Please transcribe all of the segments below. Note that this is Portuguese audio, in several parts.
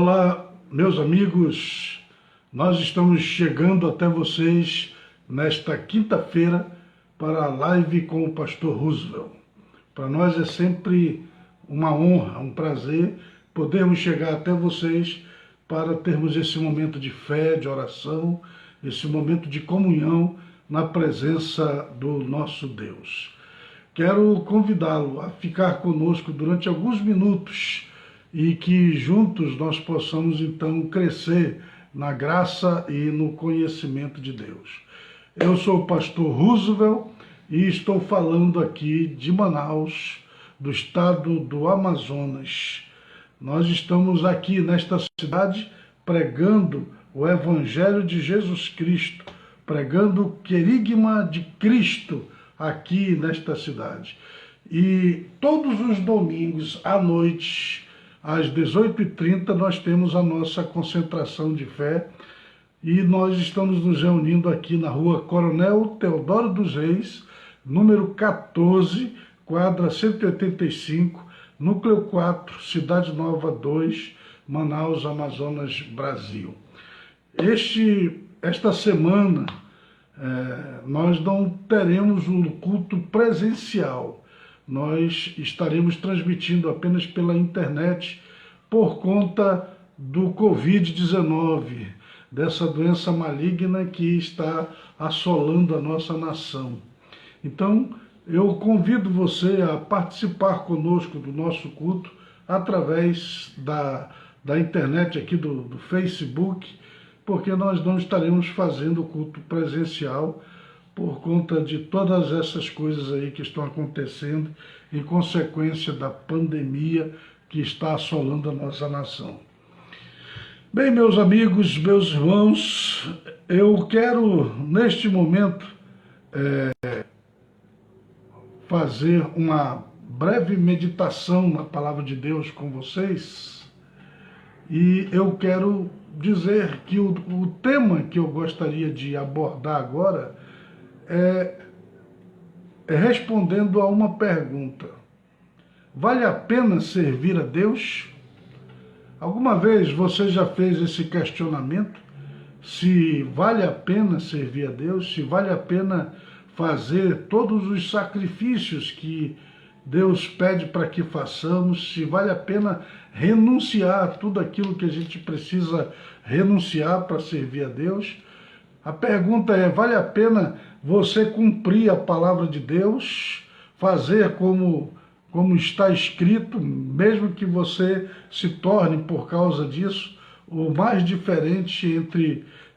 Olá, meus amigos, nós estamos chegando até vocês nesta quinta-feira para a live com o pastor Roosevelt. Para nós é sempre uma honra, um prazer podermos chegar até vocês para termos esse momento de fé, de oração, esse momento de comunhão na presença do nosso Deus. Quero convidá-lo a ficar conosco durante alguns minutos e que juntos nós possamos então crescer na graça e no conhecimento de Deus. Eu sou o pastor Roosevelt e estou falando aqui de Manaus, do estado do Amazonas. Nós estamos aqui nesta cidade pregando o Evangelho de Jesus Cristo, pregando o querigma de Cristo aqui nesta cidade. E todos os domingos à noite, às 18h30, nós temos a nossa concentração de fé e nós estamos nos reunindo aqui na rua Coronel Teodoro dos Reis, número 14, quadra 185, núcleo 4, Cidade Nova 2, Manaus, Amazonas, Brasil. Esta semana nós não teremos um culto presencial. Nós estaremos transmitindo apenas pela internet por conta do Covid-19, dessa doença maligna que está assolando a nossa nação. Então, eu convido você a participar conosco do nosso culto através da internet aqui do Facebook, porque nós não estaremos fazendo o culto presencial por conta de todas essas coisas aí que estão acontecendo em consequência da pandemia que está assolando a nossa nação. Bem, meus amigos, meus irmãos, eu quero neste momento fazer uma breve meditação na Palavra de Deus com vocês e eu quero dizer que o tema que eu gostaria de abordar agora é respondendo a uma pergunta: vale a pena servir a Deus? Alguma vez você já fez esse questionamento? Se vale a pena servir a Deus? Se vale a pena fazer todos os sacrifícios que Deus pede para que façamos? Se vale a pena renunciar a tudo aquilo que a gente precisa renunciar para servir a Deus? A pergunta é: vale a pena você cumprir a palavra de Deus, fazer como está escrito, mesmo que você se torne, por causa disso, o mais diferente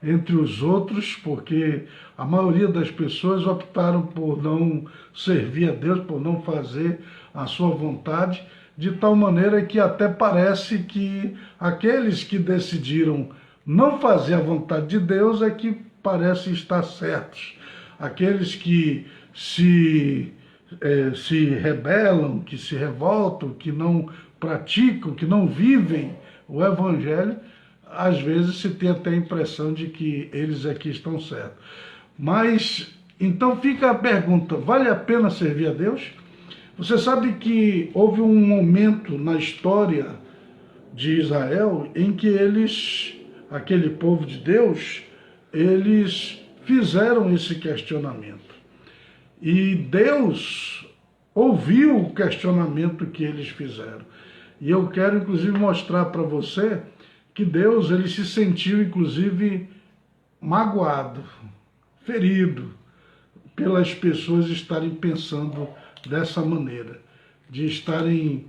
entre os outros, porque a maioria das pessoas optaram por não servir a Deus, por não fazer a sua vontade, de tal maneira que até parece que aqueles que decidiram não fazer a vontade de Deus é que parecem estar certos. Aqueles que se rebelam, que se revoltam, que não praticam, que não vivem o Evangelho, às vezes se tem até a impressão de que eles aqui estão certos. Mas, então fica a pergunta: vale a pena servir a Deus? Você sabe que houve um momento na história de Israel em que aquele povo de Deus, eles fizeram esse questionamento. E Deus ouviu o questionamento que eles fizeram. E eu quero, inclusive, mostrar para você que Deus, ele se sentiu, inclusive, magoado, ferido, pelas pessoas estarem pensando dessa maneira, de estarem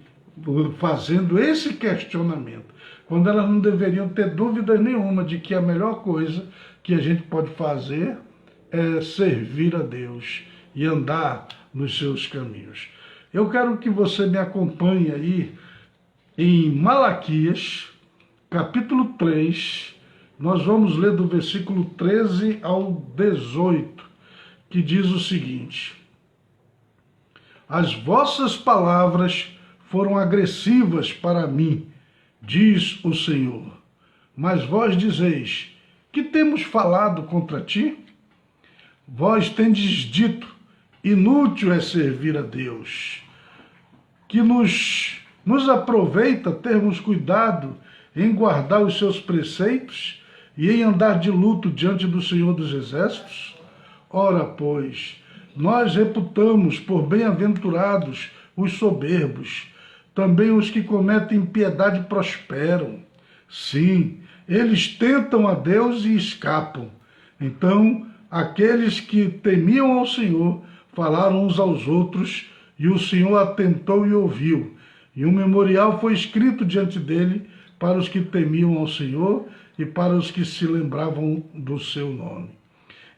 fazendo esse questionamento, quando elas não deveriam ter dúvida nenhuma de que a melhor coisa que a gente pode fazer é servir a Deus e andar nos seus caminhos. Eu quero que você me acompanhe aí em Malaquias, capítulo 3, nós vamos ler do versículo 13 ao 18, que diz o seguinte: as vossas palavras foram agressivas para mim, diz o Senhor, mas vós dizeis: que temos falado contra ti? Vós tendes dito: inútil é servir a Deus, que nos aproveita termos cuidado em guardar os seus preceitos e em andar de luto diante do Senhor dos Exércitos? Ora, pois, nós reputamos por bem-aventurados os soberbos, também os que cometem impiedade prosperam. Sim, eles tentam a Deus e escapam. Então, aqueles que temiam ao Senhor falaram uns aos outros, e o Senhor atentou e ouviu. E um memorial foi escrito diante dele para os que temiam ao Senhor e para os que se lembravam do seu nome.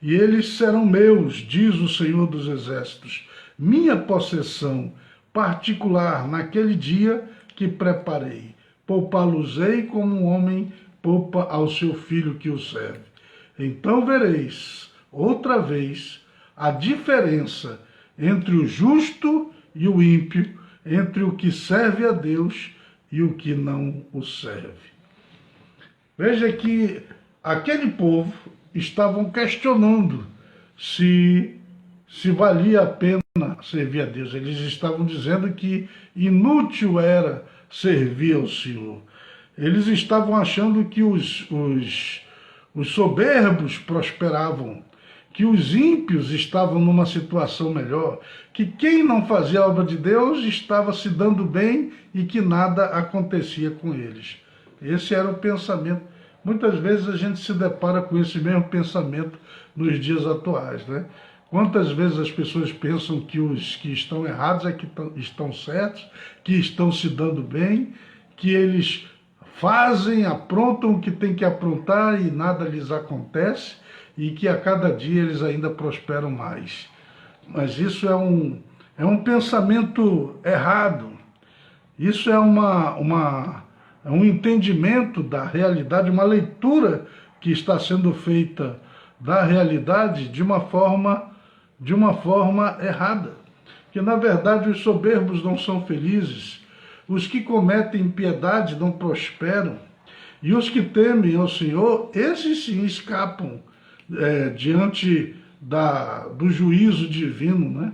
E eles serão meus, diz o Senhor dos Exércitos, minha possessão particular naquele dia que preparei. Poupá-los-ei como um homem poupa ao seu filho que o serve. Então vereis, outra vez, a diferença entre o justo e o ímpio, entre o que serve a Deus e o que não o serve. Veja que aquele povo estavam questionando se valia a pena servir a Deus. Eles estavam dizendo que inútil era servir ao Senhor. Eles estavam achando que os soberbos prosperavam, que os ímpios estavam numa situação melhor, que quem não fazia a obra de Deus estava se dando bem e que nada acontecia com eles. Esse era o pensamento. Muitas vezes a gente se depara com esse mesmo pensamento nos dias atuais, né? Quantas vezes as pessoas pensam que os que estão errados é que estão certos, que estão se dando bem, que eles fazem, aprontam o que tem que aprontar e nada lhes acontece, e que a cada dia eles ainda prosperam mais. Mas isso é um pensamento errado. Isso é um entendimento da realidade, uma leitura que está sendo feita da realidade de uma forma errada. Que, na verdade, os soberbos não são felizes, os que cometem impiedade não prosperam, e os que temem ao Senhor, esses sim escapam diante do juízo divino, né?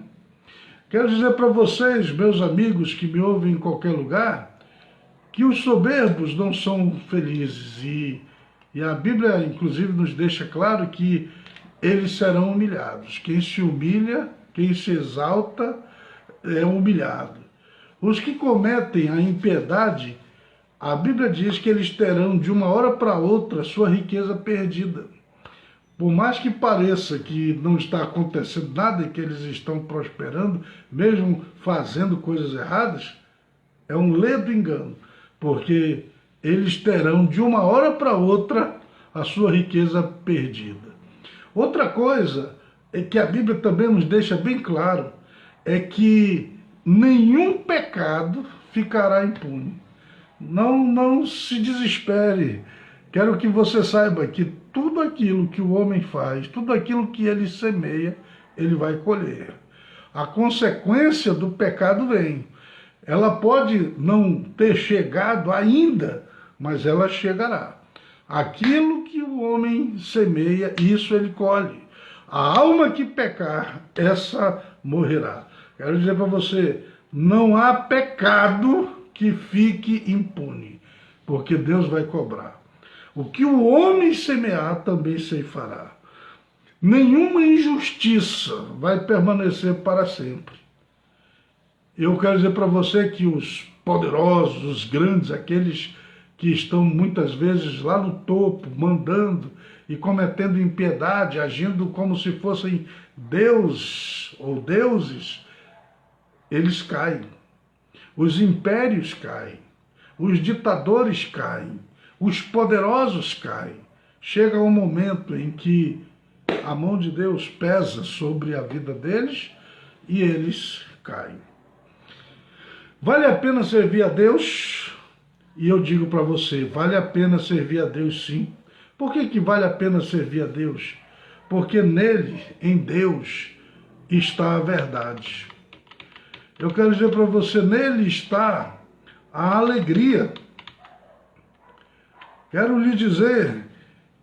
Quero dizer para vocês, meus amigos que me ouvem em qualquer lugar, que os soberbos não são felizes, e a Bíblia, inclusive, nos deixa claro que eles serão humilhados. Quem se humilha, quem se exalta, é humilhado. Os que cometem a impiedade, a Bíblia diz que eles terão de uma hora para outra sua riqueza perdida. Por mais que pareça que não está acontecendo nada e que eles estão prosperando, mesmo fazendo coisas erradas, é um ledo engano, porque eles terão de uma hora para outra a sua riqueza perdida. Outra coisa é que a Bíblia também nos deixa bem claro, é que nenhum pecado ficará impune. Não se desespere. Quero que você saiba que tudo aquilo que o homem faz, tudo aquilo que ele semeia, ele vai colher. A consequência do pecado vem. Ela pode não ter chegado ainda, mas ela chegará. Aquilo que o homem semeia, isso ele colhe. A alma que pecar, essa morrerá. Quero dizer para você, não há pecado que fique impune, porque Deus vai cobrar. O que o homem semear, também ceifará. Nenhuma injustiça vai permanecer para sempre. Eu quero dizer para você que os poderosos, os grandes, aqueles que estão muitas vezes lá no topo, mandando e cometendo impiedade, agindo como se fossem Deus ou deuses, eles caem. Os impérios caem. Os ditadores caem. Os poderosos caem. Chega um momento em que a mão de Deus pesa sobre a vida deles e eles caem. Vale a pena servir a Deus? E eu digo para você, vale a pena servir a Deus sim. Por que vale a pena servir a Deus? Porque nele, em Deus, está a verdade. Eu quero dizer para você, nele está a alegria. Quero lhe dizer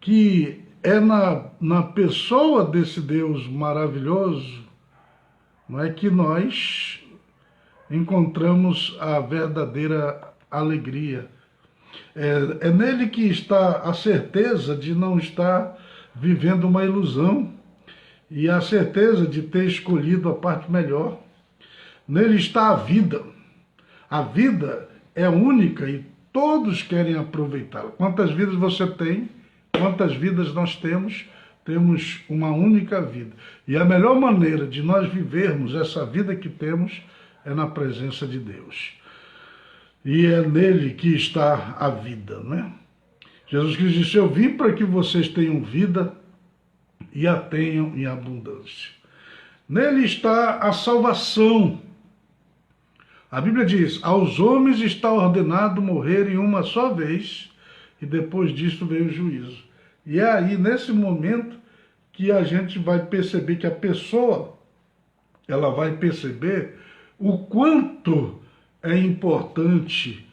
que é na pessoa desse Deus maravilhoso, não é, que nós encontramos a verdadeira alegria. É nele que está a certeza de não estar vivendo uma ilusão e a certeza de ter escolhido a parte melhor. Nele está a vida. A vida é única e todos querem aproveitá-la. Quantas vidas você tem? Quantas vidas nós temos? Temos uma única vida. E a melhor maneira de nós vivermos essa vida que temos é na presença de Deus. E é nele que está a vida, né? Jesus Cristo disse: eu vim para que vocês tenham vida e a tenham em abundância. Nele está a salvação. A Bíblia diz: aos homens está ordenado morrerem uma só vez, e depois disso vem o juízo. E é aí, nesse momento, que a gente vai perceber que a pessoa, ela vai perceber o quanto é importante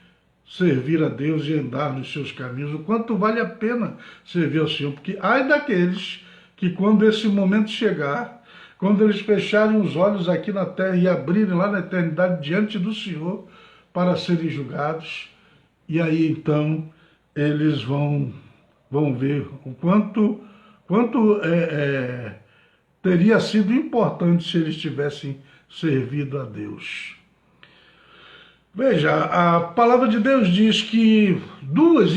servir a Deus e andar nos seus caminhos, o quanto vale a pena servir ao Senhor, porque ai daqueles que quando esse momento chegar, quando eles fecharem os olhos aqui na terra e abrirem lá na eternidade diante do Senhor para serem julgados, e aí então eles vão ver o quanto teria sido importante se eles tivessem servido a Deus. Veja, a palavra de Deus diz que duas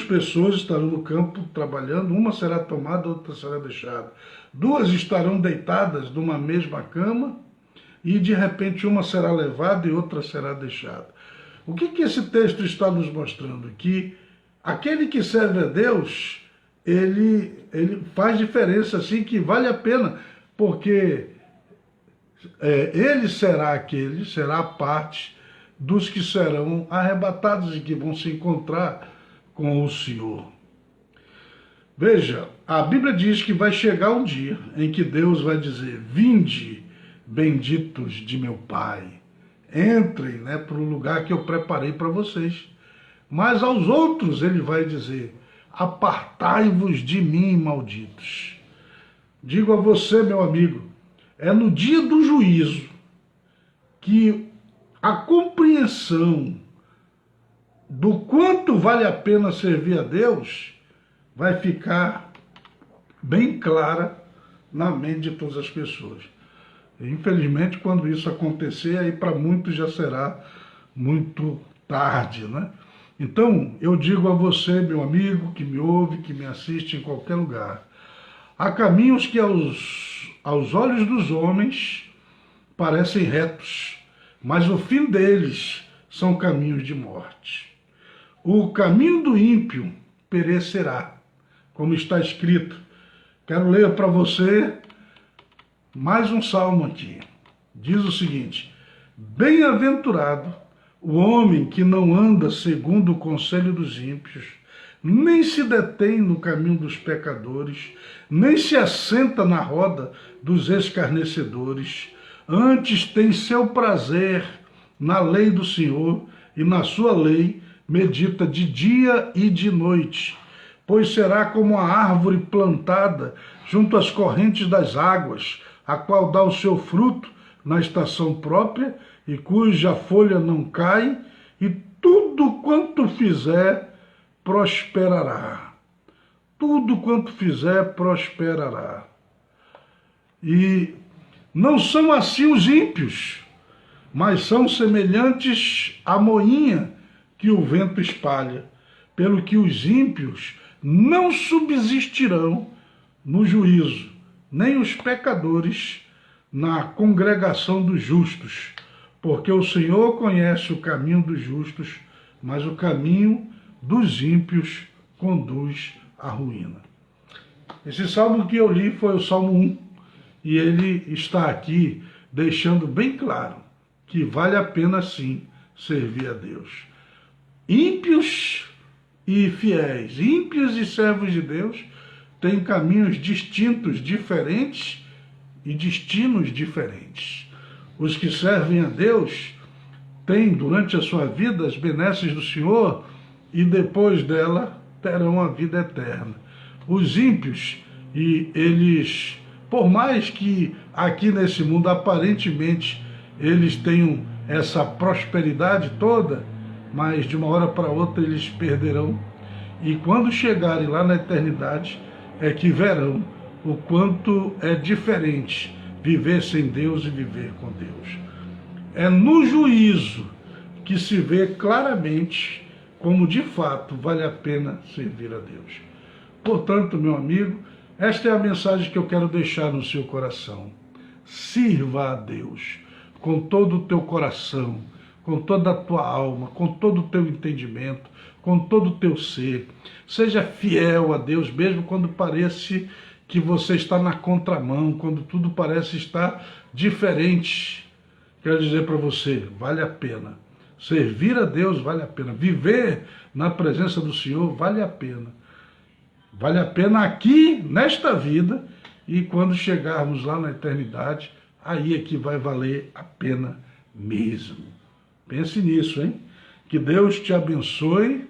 pessoas estarão no campo trabalhando, uma será tomada, outra será deixada. Duas estarão deitadas numa mesma cama e de repente uma será levada e outra será deixada. O que esse texto está nos mostrando? Que aquele que serve a Deus, ele faz diferença, assim, que vale a pena, porque ele será a parte dos que serão arrebatados e que vão se encontrar com o Senhor. Veja, a Bíblia diz que vai chegar um dia em que Deus vai dizer: vinde, benditos de meu Pai, entrem, para o lugar que eu preparei para vocês. Mas aos outros ele vai dizer: apartai-vos de mim, malditos. Digo a você, meu amigo, é no dia do juízo que a compreensão do quanto vale a pena servir a Deus vai ficar bem clara na mente de todas as pessoas. Infelizmente, quando isso acontecer, aí para muitos já será muito tarde, né? Então, eu digo a você, meu amigo, que me ouve, que me assiste em qualquer lugar, há caminhos que aos olhos dos homens parecem retos, mas o fim deles são caminhos de morte. O caminho do ímpio perecerá, como está escrito. Quero ler para você mais um salmo aqui. Diz o seguinte: bem-aventurado o homem que não anda segundo o conselho dos ímpios, nem se detém no caminho dos pecadores, nem se assenta na roda dos escarnecedores. Antes tem seu prazer na lei do Senhor, e na sua lei medita de dia e de noite. Pois será como a árvore plantada junto às correntes das águas, a qual dá o seu fruto na estação própria, e cuja folha não cai, e tudo quanto fizer prosperará. Tudo quanto fizer prosperará. E não são assim os ímpios, mas são semelhantes à moinha que o vento espalha, pelo que os ímpios não subsistirão no juízo, nem os pecadores na congregação dos justos, porque o Senhor conhece o caminho dos justos, mas o caminho dos ímpios conduz à ruína. Esse salmo que eu li foi o Salmo 1, e ele está aqui deixando bem claro que vale a pena sim servir a Deus. Ímpios e fiéis, ímpios e servos de Deus têm caminhos distintos, diferentes e destinos diferentes. Os que servem a Deus têm durante a sua vida as benesses do Senhor e depois dela terão a vida eterna. Os ímpios, e eles, por mais que aqui nesse mundo aparentemente eles tenham essa prosperidade toda, mas de uma hora para outra eles perderão. E quando chegarem lá na eternidade, é que verão o quanto é diferente viver sem Deus e viver com Deus. É no juízo que se vê claramente como de fato vale a pena servir a Deus. Portanto, meu amigo, esta é a mensagem que eu quero deixar no seu coração. Sirva a Deus com todo o teu coração, com toda a tua alma, com todo o teu entendimento, com todo o teu ser. Seja fiel a Deus, mesmo quando parece que você está na contramão, quando tudo parece estar diferente. Quero dizer para você, vale a pena. Servir a Deus vale a pena. Viver na presença do Senhor vale a pena. Vale a pena aqui, nesta vida, e quando chegarmos lá na eternidade, aí é que vai valer a pena mesmo. Pense nisso, hein? Que Deus te abençoe,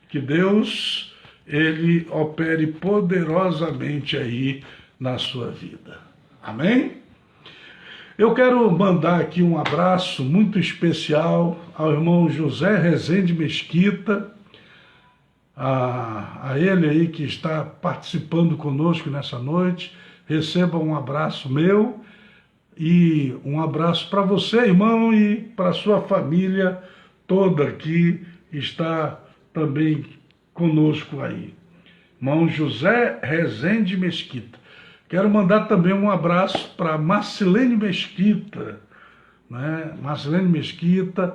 que Deus, Ele opere poderosamente aí na sua vida. Amém? Eu quero mandar aqui um abraço muito especial ao irmão José Rezende Mesquita, a ele aí que está participando conosco nessa noite. Receba um abraço meu e um abraço para você, irmão, e para a sua família toda que está também conosco aí. Irmão José Rezende Mesquita. Quero mandar também um abraço para Marcelene Mesquita, né? Marcelene Mesquita.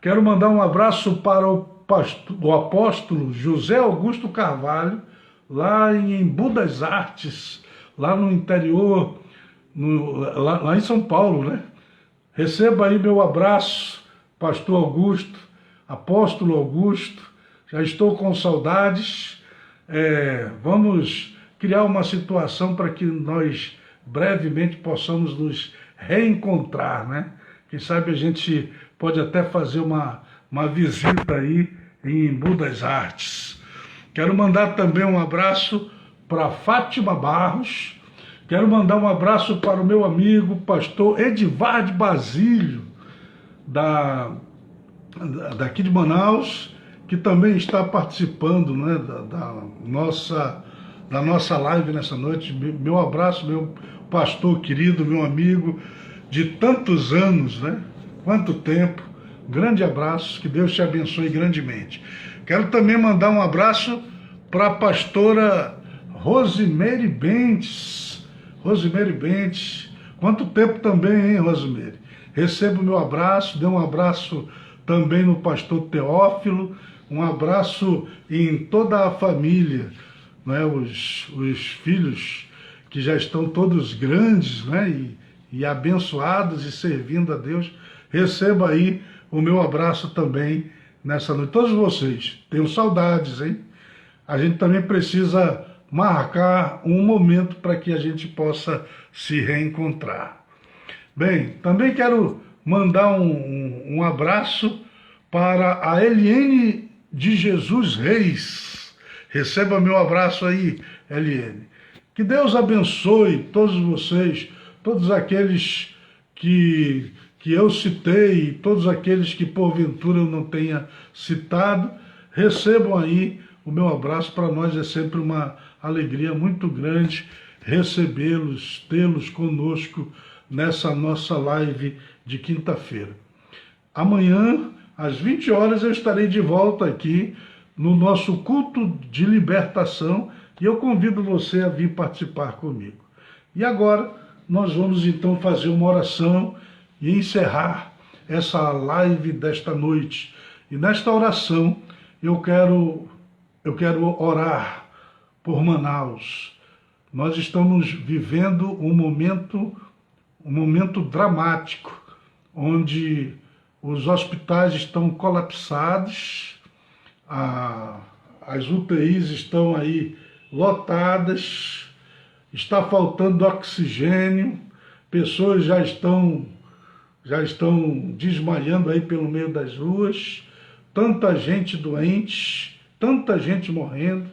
Quero mandar um abraço para o apóstolo José Augusto Carvalho, lá em Embu das Artes, lá no interior, lá em São Paulo, né? Receba aí meu abraço, pastor Augusto, apóstolo Augusto. Já estou com saudades. Vamos criar uma situação para que nós brevemente possamos nos reencontrar, né? Quem sabe a gente pode até fazer uma visita aí em Embu das Artes. Quero mandar também um abraço para Fátima Barros. Quero mandar um abraço para o meu amigo pastor Edivar de Basílio, daqui de Manaus, que também está participando, né, da nossa live nessa noite. Meu abraço, meu pastor querido, meu amigo de tantos anos, né? Quanto tempo. Grande abraço, que Deus te abençoe grandemente. Quero também mandar um abraço para a pastora Rosimeire Bentes. Rosimeire Bentes. Quanto tempo também, hein, Rosimeire? Receba o meu abraço, dê um abraço também no pastor Teófilo, um abraço em toda a família, né, os filhos que já estão todos grandes, né, e abençoados e servindo a Deus. Receba aí o meu abraço também nessa noite. Todos vocês, tenho saudades, hein? A gente também precisa marcar um momento para que a gente possa se reencontrar. Bem, também quero mandar um abraço para a Eliene de Jesus Reis. Receba meu abraço aí, Eliene. Que Deus abençoe todos vocês, todos aqueles que eu citei, todos aqueles que porventura eu não tenha citado. Recebam aí o meu abraço. Para nós é sempre uma alegria muito grande recebê-los, tê-los conosco nessa nossa live de quinta-feira. Amanhã, às 20 horas, eu estarei de volta aqui no nosso culto de libertação e eu convido você a vir participar comigo. E agora nós vamos então fazer uma oração e encerrar essa live desta noite. E nesta oração eu quero orar por Manaus. Nós estamos vivendo um momento dramático, onde os hospitais estão colapsados, as UTIs estão aí lotadas, está faltando oxigênio, pessoas já estão desmaiando aí pelo meio das ruas, tanta gente doente, tanta gente morrendo.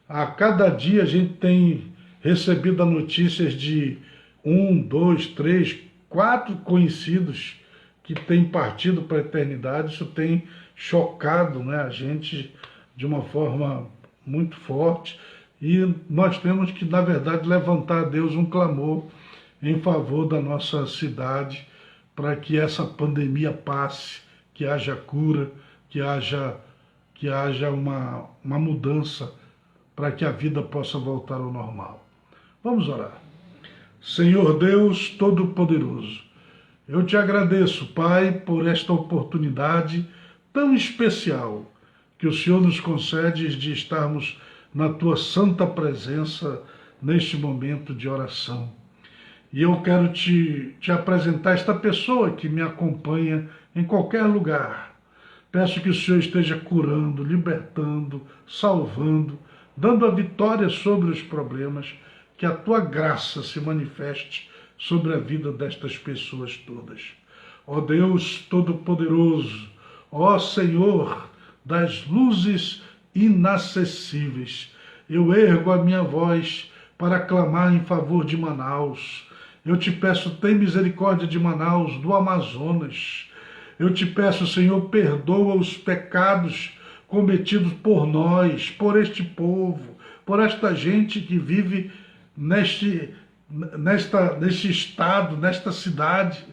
A cada dia a gente tem recebido notícias de 1, 2, 3, 4 conhecidos que têm partido para a eternidade. Isso tem chocado, né, a gente de uma forma muito forte, e nós temos que, na verdade, levantar a Deus um clamor em favor da nossa cidade, para que essa pandemia passe, que haja cura, que haja uma mudança, para que a vida possa voltar ao normal. Vamos orar. Senhor Deus Todo-Poderoso, eu te agradeço, Pai, por esta oportunidade tão especial que o Senhor nos concede de estarmos na tua santa presença neste momento de oração. E eu quero te apresentar esta pessoa que me acompanha em qualquer lugar. Peço que o Senhor esteja curando, libertando, salvando, dando a vitória sobre os problemas, que a tua graça se manifeste sobre a vida destas pessoas todas. Ó Deus Todo-Poderoso, ó Senhor das luzes inacessíveis, eu ergo a minha voz para clamar em favor de Manaus. Eu te peço, tem misericórdia de Manaus, do Amazonas. Eu te peço, Senhor, perdoa os pecados cometidos por nós, por este povo, por esta gente que vive neste estado, nesta cidade.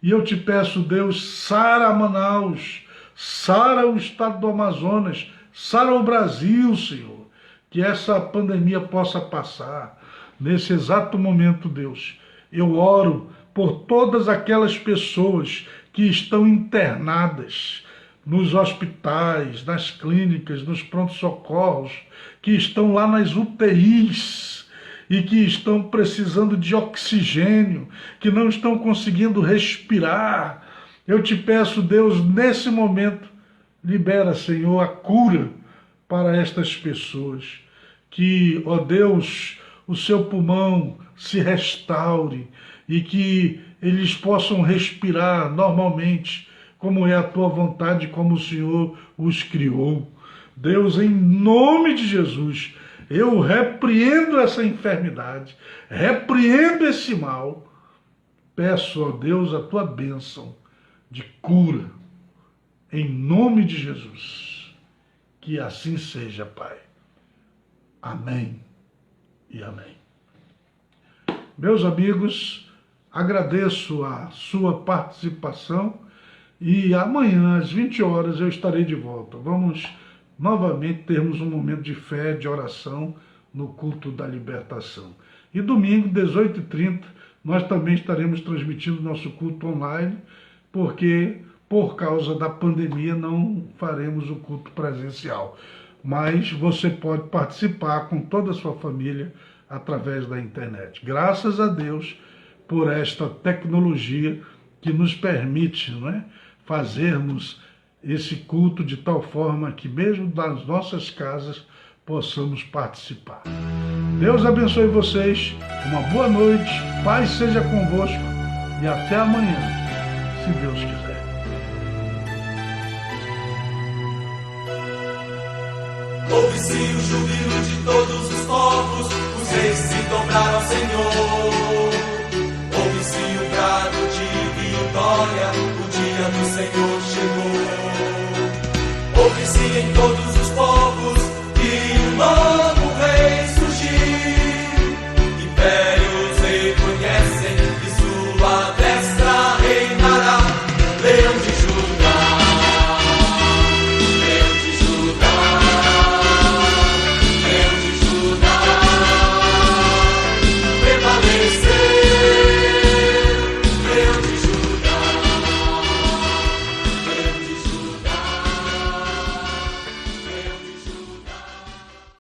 E eu te peço, Deus, sara Manaus, sara o estado do Amazonas, sara o Brasil, Senhor, que essa pandemia possa passar. Nesse exato momento, Deus, eu oro por todas aquelas pessoas que estão internadas nos hospitais, nas clínicas, nos pronto-socorros, que estão lá nas UTIs e que estão precisando de oxigênio, que não estão conseguindo respirar. Eu te peço, Deus, nesse momento, libera, Senhor, a cura para estas pessoas. Que, ó Deus, o seu pulmão se restaure e que eles possam respirar normalmente, como é a tua vontade, como o Senhor os criou. Deus, em nome de Jesus, eu repreendo essa enfermidade, repreendo esse mal. Peço, ó Deus, a tua bênção de cura, em nome de Jesus. Que assim seja, Pai. Amém e amém. Meus amigos, agradeço a sua participação e amanhã às 20 horas eu estarei de volta. Vamos novamente termos um momento de fé, de oração no culto da libertação. E domingo, 18h30, nós também estaremos transmitindo nosso culto online, porque por causa da pandemia não faremos o culto presencial. Mas você pode participar com toda a sua família através da internet. Graças a Deus por esta tecnologia que nos permite, não é, fazermos esse culto de tal forma que mesmo das nossas casas possamos participar. Deus abençoe vocês, uma boa noite, paz seja convosco e até amanhã, se Deus quiser. Ouve-se o júbilo de todo